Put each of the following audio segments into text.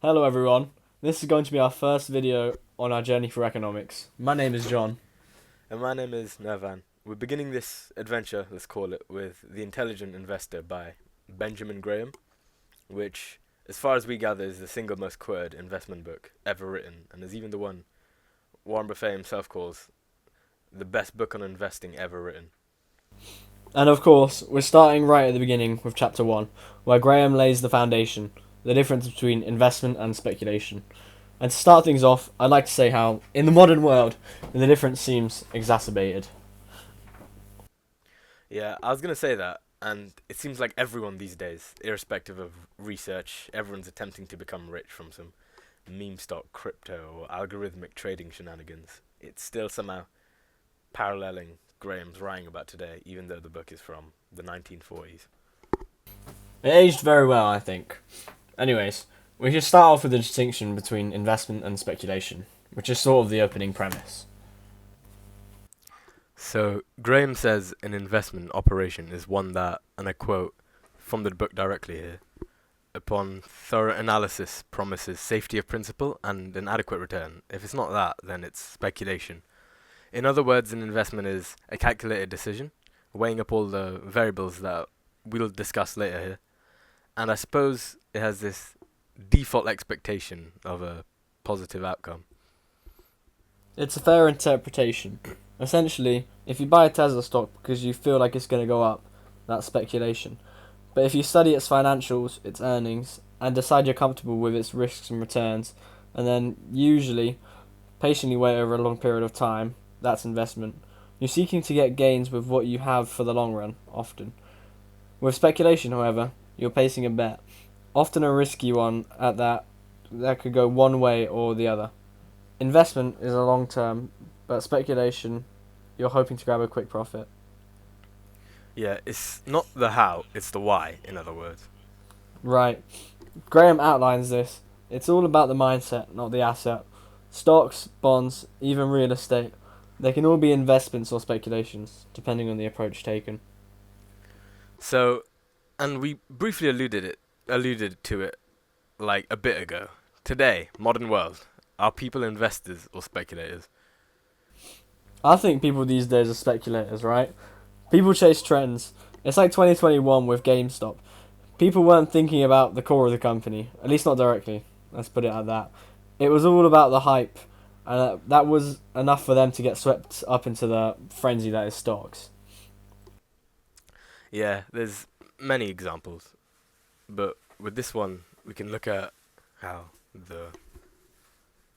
Hello everyone, this is going to be our first video on our journey through economics. My name is John. And my name is Nirvan. We're beginning this adventure, let's call it, with The Intelligent Investor by Benjamin Graham, which, as far as we gather, is the single most quoted investment book ever written, and is even the one Warren Buffett himself calls the best book on investing ever written. And of course, we're starting right at the beginning with chapter 1, where Graham lays the foundation, the difference between investment and speculation. And to start things off, I'd like to say how, in the modern world, the difference seems exacerbated. Yeah, I was going to say that, and it seems like everyone these days, irrespective of research, everyone's attempting to become rich from some meme stock, crypto, or algorithmic trading shenanigans. It's still somehow paralleling Graham's writing about today, even though the book is from the 1940s. It aged very well, I think. Anyways, we should start off with the distinction between investment and speculation, which is sort of the opening premise. So, Graham says an investment operation is one that, and I quote from the book directly here, upon thorough analysis promises safety of principle and an adequate return. If it's not that, then it's speculation. In other words, an investment is a calculated decision, weighing up all the variables that we'll discuss later here. And I suppose it has this default expectation of a positive outcome. It's a fair interpretation. Essentially, if you buy a Tesla stock because you feel like it's going to go up, that's speculation. But if you study its financials, its earnings, and decide you're comfortable with its risks and returns, and then usually patiently wait over a long period of time, that's investment. You're seeking to get gains with what you have for the long run, often. With speculation, however, you're placing a bet, often a risky one at that could go one way or the other. Investment is a long term, but speculation, you're hoping to grab a quick profit. Yeah, it's not the how, it's the why, in other words. Right. Graham outlines this. It's all about the mindset, not the asset. Stocks, bonds, even real estate. They can all be investments or speculations, depending on the approach taken. So, and we briefly alluded to it like a bit ago. Today, modern world, are people investors or speculators? I think people these days are speculators, right? People chase trends. It's like 2021 with GameStop. People weren't thinking about the core of the company, at least not directly. Let's put it at that. It was all about the hype, and that was enough for them to get swept up into the frenzy that is stocks. Yeah, there's many examples, but with this one, we can look at how the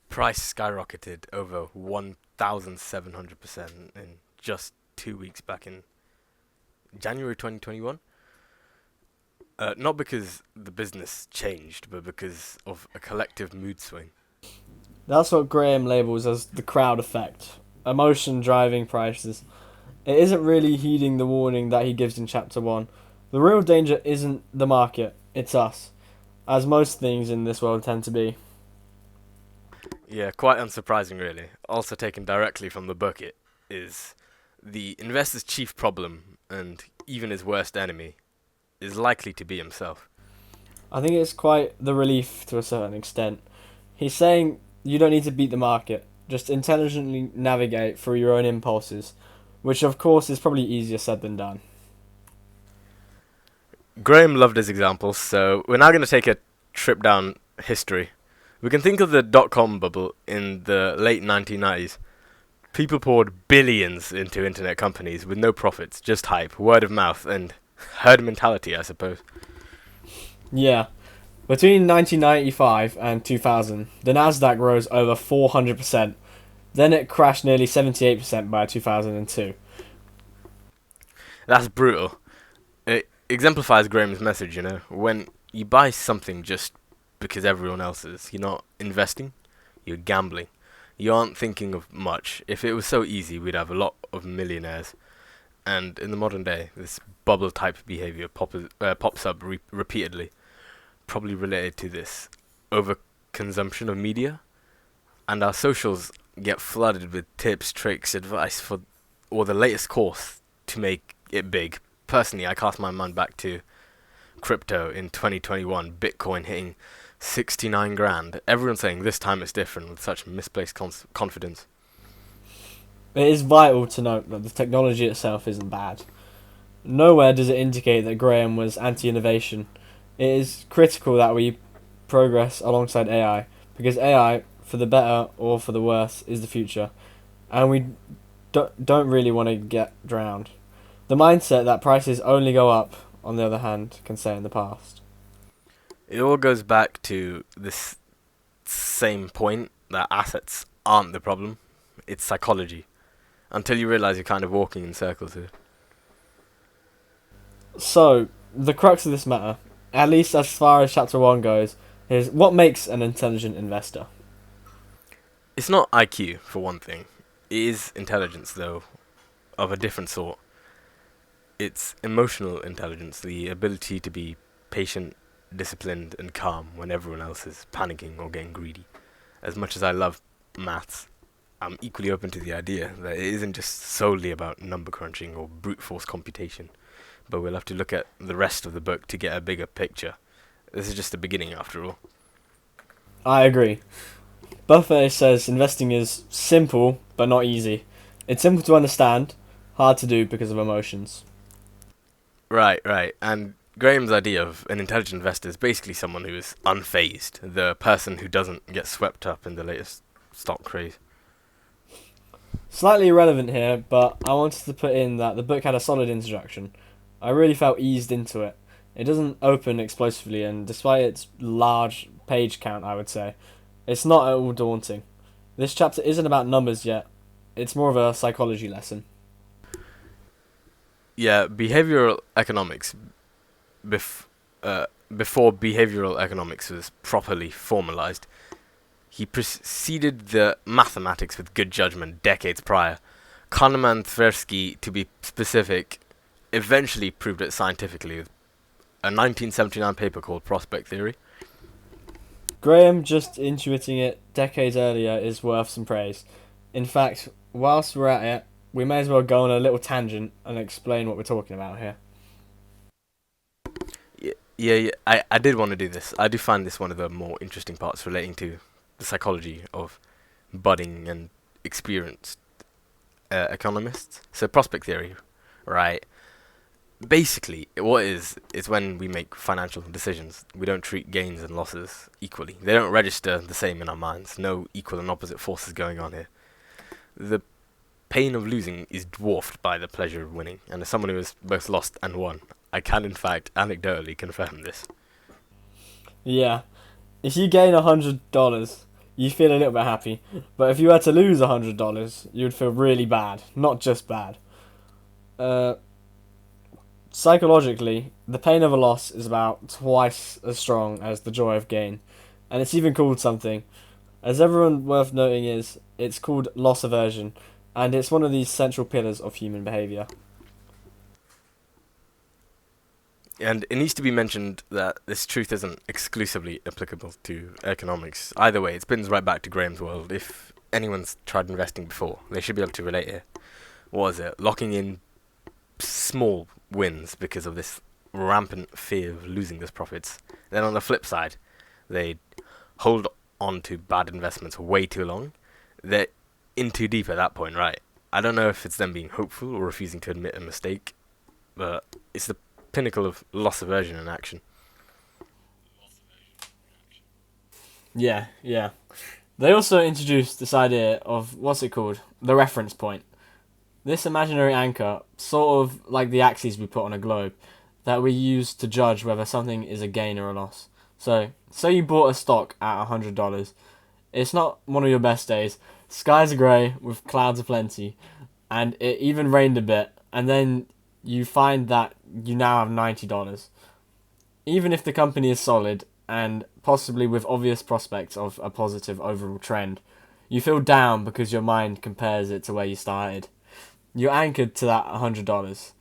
price skyrocketed over 1,700% in just 2 weeks back in January 2021. Not because the business changed, but because of a collective mood swing. That's what Graham labels as the crowd effect, emotion driving prices. It isn't really heeding the warning that he gives in chapter 1. The real danger isn't the market, it's us, as most things in this world tend to be. Yeah, quite unsurprising, really. Also taken directly from the book, it is the investor's chief problem, and even his worst enemy, is likely to be himself. I think it's quite the relief to a certain extent. He's saying you don't need to beat the market, just intelligently navigate through your own impulses, which of course is probably easier said than done. Graham loved his examples, so we're now going to take a trip down history. We can think of the dot-com bubble in the late 1990s. People poured billions into internet companies with no profits, just hype, word of mouth, and herd mentality, I suppose. Yeah. Between 1995 and 2000, the Nasdaq rose over 400%. Then it crashed nearly 78% by 2002. That's brutal. It exemplifies Graham's message, you know. When you buy something just because everyone else is, you're not investing, you're gambling. You aren't thinking of much. If it was so easy, we'd have a lot of millionaires. And in the modern day, this bubble type behavior pops up repeatedly, probably related to this overconsumption of media. And our socials get flooded with tips, tricks, advice or the latest course to make it big. Personally, I cast my mind back to crypto in 2021, Bitcoin hitting 69 grand. Everyone's saying this time it's different with such misplaced confidence. It is vital to note that the technology itself isn't bad. Nowhere does it indicate that Graham was anti-innovation. It is critical that we progress alongside AI, because AI, for the better or for the worse, is the future, and we don't really want to get drowned. The mindset that prices only go up, on the other hand, can stay in the past. It all goes back to this same point that assets aren't the problem, it's psychology. Until you realise you're kind of walking in circles here. So, the crux of this matter, at least as far as chapter 1 goes, is what makes an intelligent investor. It's not IQ, for one thing. It is intelligence, though, of a different sort. It's emotional intelligence, the ability to be patient, disciplined, and calm when everyone else is panicking or getting greedy. As much as I love maths, I'm equally open to the idea that it isn't just solely about number crunching or brute force computation, but we'll have to look at the rest of the book to get a bigger picture. This is just the beginning, after all. I agree. Buffett says investing is simple but not easy. It's simple to understand, hard to do because of emotions. Right, right. And Graham's idea of an intelligent investor is basically someone who is unfazed, the person who doesn't get swept up in the latest stock craze. Slightly irrelevant here, but I wanted to put in that the book had a solid introduction. I really felt eased into it. It doesn't open explosively, and despite its large page count, I would say, it's not at all daunting. This chapter isn't about numbers yet, it's more of a psychology lesson. Yeah, behavioral economics, before behavioral economics was properly formalized, he preceded the mathematics with good judgment decades prior. Kahneman Tversky, to be specific, eventually proved it scientifically with a 1979 paper called Prospect Theory. Graham just intuiting it decades earlier is worth some praise. In fact, whilst we're at it, we may as well go on a little tangent and explain what we're talking about here. I did want to do this. I do find this one of the more interesting parts relating to the psychology of budding and experienced economists. So prospect theory, right? Basically, what is when we make financial decisions, we don't treat gains and losses equally. They don't register the same in our minds. No equal and opposite forces going on here. The pain of losing is dwarfed by the pleasure of winning, and as someone who has both lost and won, I can in fact anecdotally confirm this. Yeah, if you gain $100, you feel a little bit happy, but if you were to lose $100, you'd feel really bad, not just bad. Uh, Psychologically, the pain of a loss is about twice as strong as the joy of gain, and it's even called something. As everyone worth noting is, it's called loss aversion, and it's one of these central pillars of human behaviour. And it needs to be mentioned that this truth isn't exclusively applicable to economics. Either way, it spins right back to Graham's world. If anyone's tried investing before, they should be able to relate here. What was it? Locking in small wins because of this rampant fear of losing those profits. Then on the flip side, they hold on to bad investments way too long. They're in too deep at that point, right? I don't know if it's them being hopeful or refusing to admit a mistake, but it's the pinnacle of loss aversion in action. Yeah. They also introduced this idea of, what's it called? The reference point. This imaginary anchor, sort of like the axes we put on a globe, that we use to judge whether something is a gain or a loss. So, say you bought a stock at $100. It's not one of your best days. Skies are grey with clouds aplenty, and it even rained a bit, and then you find that you now have $90. Even if the company is solid, and possibly with obvious prospects of a positive overall trend, you feel down because your mind compares it to where you started. You're anchored to that $100.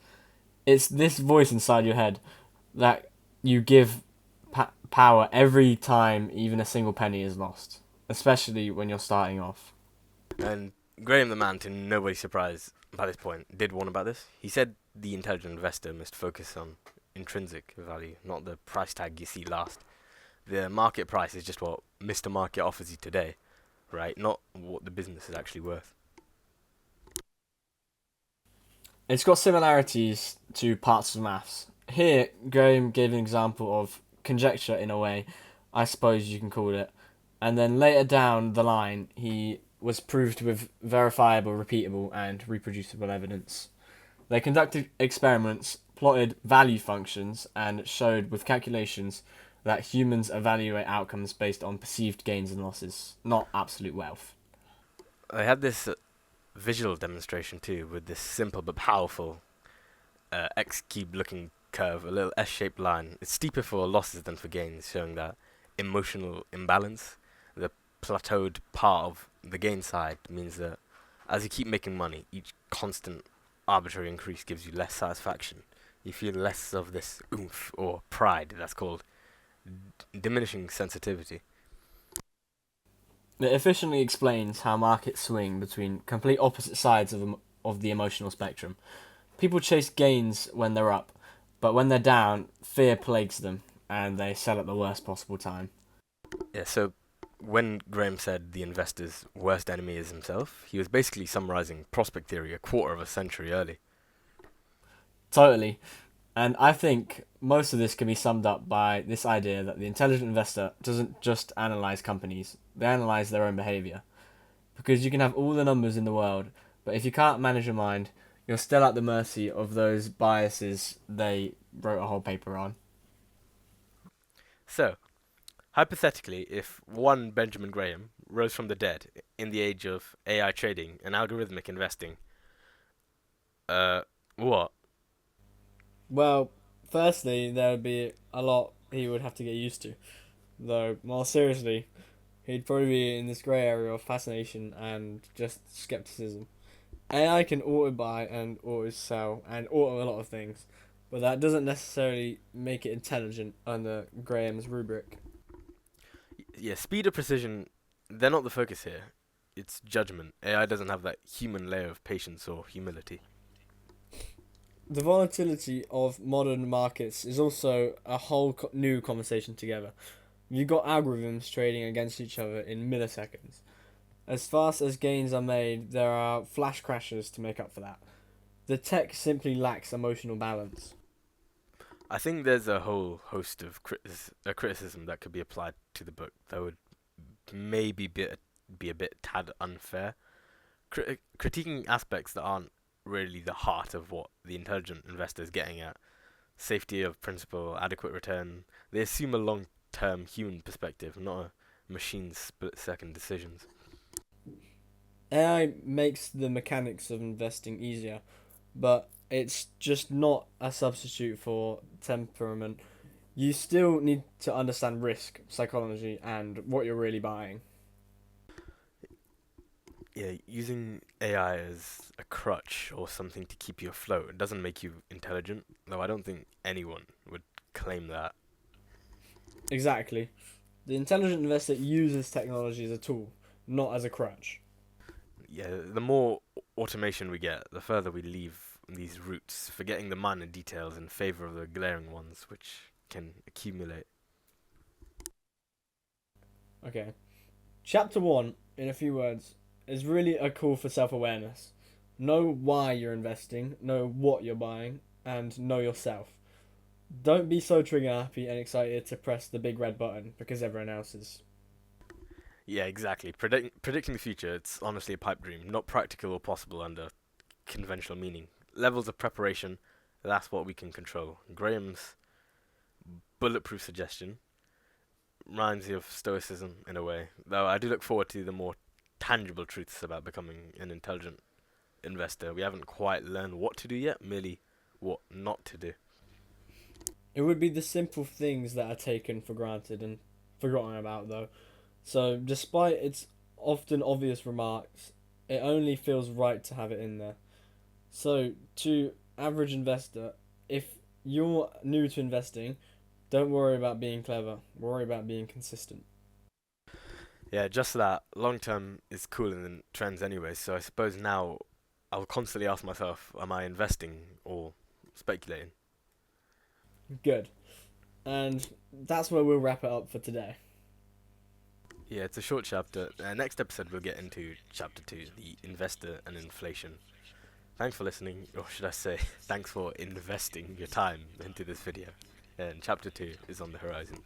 It's this voice inside your head that you give power every time even a single penny is lost, especially when you're starting off. And Graham the man, to nobody's surprise by this point, did warn about this. He said the intelligent investor must focus on intrinsic value, not the price tag you see last. The market price is just what Mr. Market offers you today, right? Not what the business is actually worth. It's got similarities to parts of maths. Here, Graham gave an example of conjecture in a way, I suppose you can call it, and then later down the line, he was proved with verifiable, repeatable, and reproducible evidence. They conducted experiments, plotted value functions, and showed with calculations that humans evaluate outcomes based on perceived gains and losses, not absolute wealth. I had this visual demonstration too with this simple but powerful X cube looking curve, a little S shaped line. It's steeper for losses than for gains, showing that emotional imbalance. The plateaued part of the gain side means that as you keep making money, each constant arbitrary increase gives you less satisfaction. You feel less of this oomph or pride that's called diminishing sensitivity. It efficiently explains how markets swing between complete opposite sides of the emotional spectrum. People chase gains when they're up, but when they're down, fear plagues them, and they sell at the worst possible time. Yeah, so when Graham said the investor's worst enemy is himself, he was basically summarizing prospect theory a quarter of a century early. Totally. And I think most of this can be summed up by this idea that the intelligent investor doesn't just analyze companies, they analyze their own behavior. Because you can have all the numbers in the world, but if you can't manage your mind, you're still at the mercy of those biases they wrote a whole paper on. So, hypothetically, if one Benjamin Graham rose from the dead in the age of AI trading and algorithmic investing, uh, what? Well, firstly, there would be a lot he would have to get used to. Though, more seriously, he'd probably be in this grey area of fascination and just skepticism. AI can auto buy and auto sell and auto a lot of things, but that doesn't necessarily make it intelligent under Graham's rubric. Yeah, speed or precision, they're not the focus here. It's judgment. AI doesn't have that human layer of patience or humility. The volatility of modern markets is also a whole new conversation together. You've got algorithms trading against each other in milliseconds. As fast as gains are made, there are flash crashes to make up for that. The tech simply lacks emotional balance. I think there's a whole host of criticism that could be applied to the book that would maybe be a bit tad unfair. Critiquing aspects that aren't really the heart of what the intelligent investor is getting at. Safety of principle, adequate return. They assume a long term human perspective, not a machine's split second decisions. AI makes the mechanics of investing easier, but it's just not a substitute for temperament. You still need to understand risk, psychology, and what you're really buying. Yeah, using AI as a crutch or something to keep you afloat it doesn't make you intelligent, though I don't think anyone would claim that. Exactly. The intelligent investor uses technology as a tool, not as a crutch. Yeah, the more automation we get, the further we leave these roots, forgetting the minor details in favor of the glaring ones, which can accumulate. Okay. Chapter 1, in a few words, is really a call for self awareness. Know why you're investing, know what you're buying, and know yourself. Don't be so trigger happy and excited to press the big red button because everyone else is. Yeah, exactly. Predicting the future, it's honestly a pipe dream, not practical or possible under conventional meaning. Levels of preparation, that's what we can control. Graham's bulletproof suggestion reminds me of stoicism in a way, though I do look forward to the more tangible truths about becoming an intelligent investor. We haven't quite learned what to do yet, merely what not to do. It would be the simple things that are taken for granted and forgotten about, though. So, despite its often obvious remarks, it only feels right to have it in there. So, to average investor, if you're new to investing, don't worry about being clever. Worry about being consistent. Yeah, just that. Long term is cooler than trends anyway, so I suppose now I'll constantly ask myself, am I investing or speculating? Good. And that's where we'll wrap it up for today. Yeah, it's a short chapter. Next episode, we'll get into chapter 2, the investor and inflation. Thanks for listening, or should I say, thanks for investing your time into this video. And chapter 2 is on the horizon.